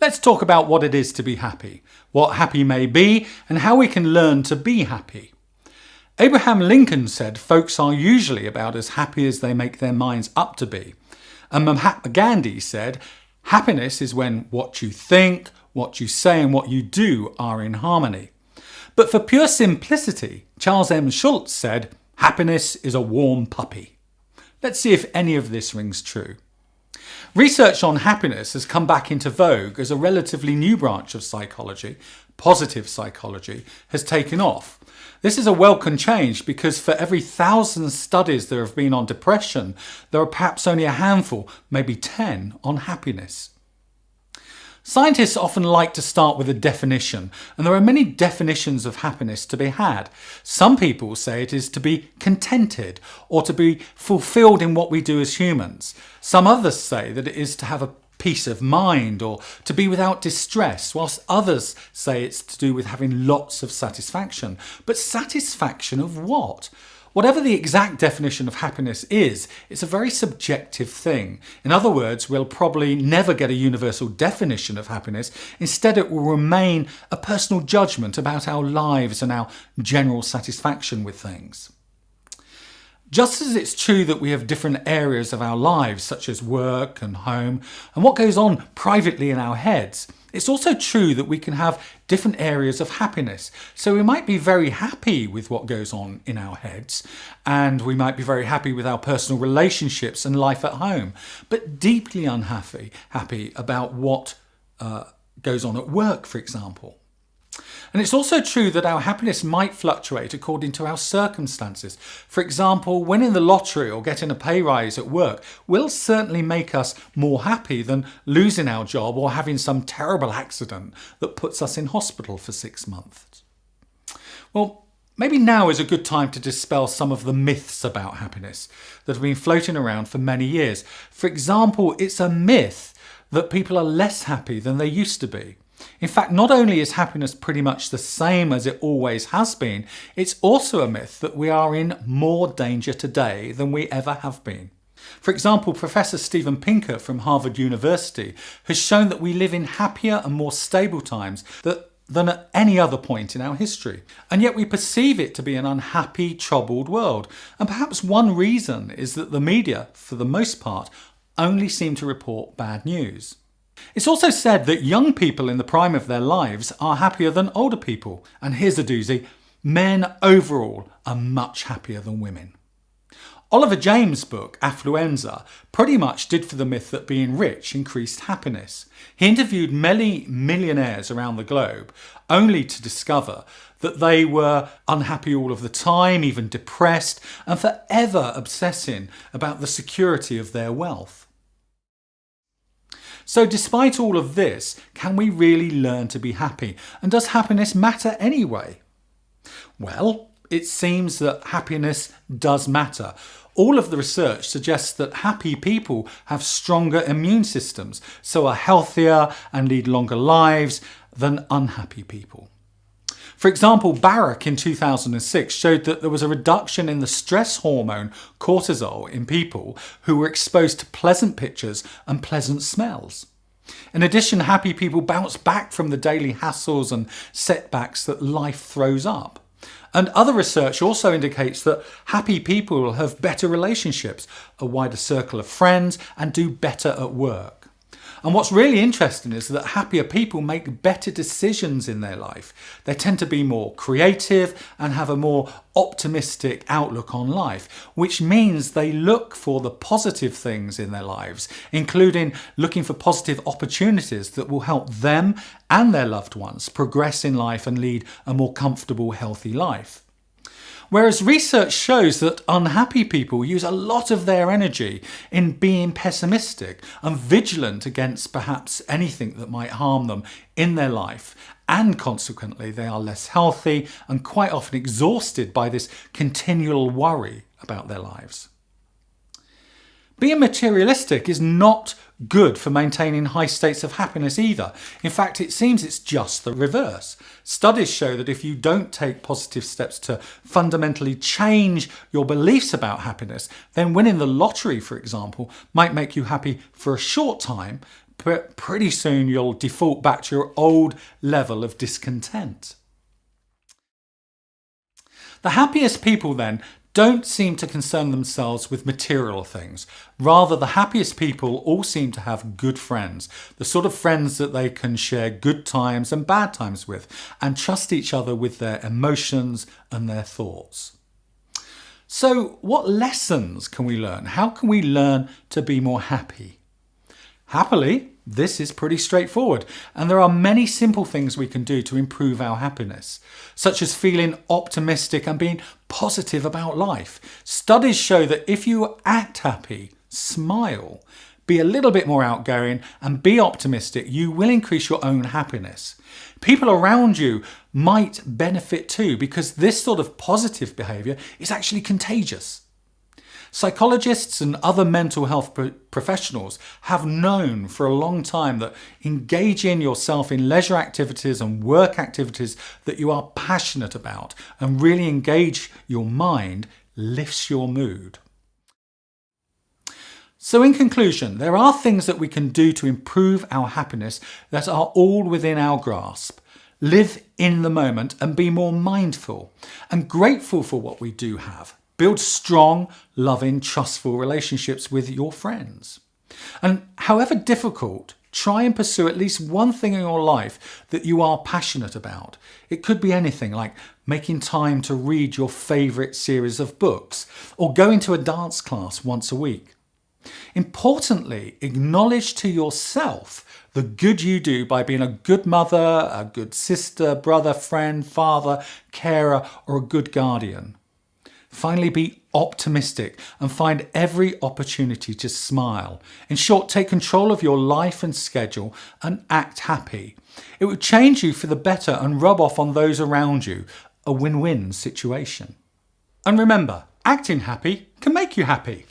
Let's talk about what it is to be happy, what happy may be, and how we can learn to be happy. Abraham Lincoln said folks are usually about as happy as they make their minds up to be. And Mahatma Gandhi said, happiness is when what you think, what you say and what you do are in harmony. But for pure simplicity, Charles M. Schulz said, happiness is a warm puppy. Let's see if any of this rings true. Research on happiness has come back into vogue as a relatively new branch of psychology, positive psychology, has taken off. This is a welcome change because for every 1,000 studies there have been on depression, there are perhaps only a handful, maybe 10, on happiness. Scientists often like to start with a definition, and there are many definitions of happiness to be had. Some people say it is to be contented or to be fulfilled in what we do as humans. Some others say that it is to have a peace of mind or to be without distress, whilst others say it's to do with having lots of satisfaction. But satisfaction of what? Whatever the exact definition of happiness is, it's a very subjective thing. In other words, we'll probably never get a universal definition of happiness. Instead, it will remain a personal judgment about our lives and our general satisfaction with things. Just as it's true that we have different areas of our lives, such as work and home, and what goes on privately in our heads, it's also true that we can have different areas of happiness. So we might be very happy with what goes on in our heads, and we might be very happy with our personal relationships and life at home, but deeply unhappy about what goes on at work, for example. And it's also true that our happiness might fluctuate according to our circumstances. For example, winning the lottery or getting a pay rise at work will certainly make us more happy than losing our job or having some terrible accident that puts us in hospital for 6 months. Well, maybe now is a good time to dispel some of the myths about happiness that have been floating around for many years. For example, it's a myth that people are less happy than they used to be. In fact, not only is happiness pretty much the same as it always has been, it's also a myth that we are in more danger today than we ever have been. For example, Professor Steven Pinker from Harvard University has shown that we live in happier and more stable times than at any other point in our history. And yet we perceive it to be an unhappy, troubled world. And perhaps one reason is that the media, for the most part, only seem to report bad news. It's also said that young people in the prime of their lives are happier than older people. And here's a doozy, men overall are much happier than women. Oliver James' book, Affluenza, pretty much did for the myth that being rich increased happiness. He interviewed many millionaires around the globe, only to discover that they were unhappy all of the time, even depressed, and forever obsessing about the security of their wealth. So despite all of this, can we really learn to be happy? And does happiness matter anyway? Well, it seems that happiness does matter. All of the research suggests that happy people have stronger immune systems, so are healthier and lead longer lives than unhappy people. For example, Barak in 2006 showed that there was a reduction in the stress hormone cortisol in people who were exposed to pleasant pictures and pleasant smells. In addition, happy people bounce back from the daily hassles and setbacks that life throws up. And other research also indicates that happy people have better relationships, a wider circle of friends, and do better at work. And what's really interesting is that happier people make better decisions in their life. They tend to be more creative and have a more optimistic outlook on life, which means they look for the positive things in their lives, including looking for positive opportunities that will help them and their loved ones progress in life and lead a more comfortable, healthy life. Whereas research shows that unhappy people use a lot of their energy in being pessimistic and vigilant against perhaps anything that might harm them in their life, and consequently they are less healthy and quite often exhausted by this continual worry about their lives. Being materialistic is not good for maintaining high states of happiness either. In fact, it seems it's just the reverse. Studies show that if you don't take positive steps to fundamentally change your beliefs about happiness, then winning the lottery, for example, might make you happy for a short time, but pretty soon you'll default back to your old level of discontent. The happiest people then don't seem to concern themselves with material things. Rather, the happiest people all seem to have good friends, the sort of friends that they can share good times and bad times with, and trust each other with their emotions and their thoughts. So, what lessons can we learn? How can we learn to be more happy? Happily, this is pretty straightforward, and there are many simple things we can do to improve our happiness, such as feeling optimistic and being positive about life. Studies show that if you act happy, smile, be a little bit more outgoing, and be optimistic, you will increase your own happiness. People around you might benefit too, because this sort of positive behaviour is actually contagious. Psychologists and other mental health professionals have known for a long time that engaging yourself in leisure activities and work activities that you are passionate about and really engage your mind lifts your mood. So in conclusion, there are things that we can do to improve our happiness that are all within our grasp. Live in the moment and be more mindful and grateful for what we do have. Build strong, loving, trustful relationships with your friends. And however difficult, try and pursue at least one thing in your life that you are passionate about. It could be anything like making time to read your favourite series of books or going to a dance class once a week. Importantly, acknowledge to yourself the good you do by being a good mother, a good sister, brother, friend, father, carer, or a good guardian. Finally, be optimistic and find every opportunity to smile. In short, take control of your life and schedule and act happy. It will change you for the better and rub off on those around you. A win-win situation. And remember, acting happy can make you happy.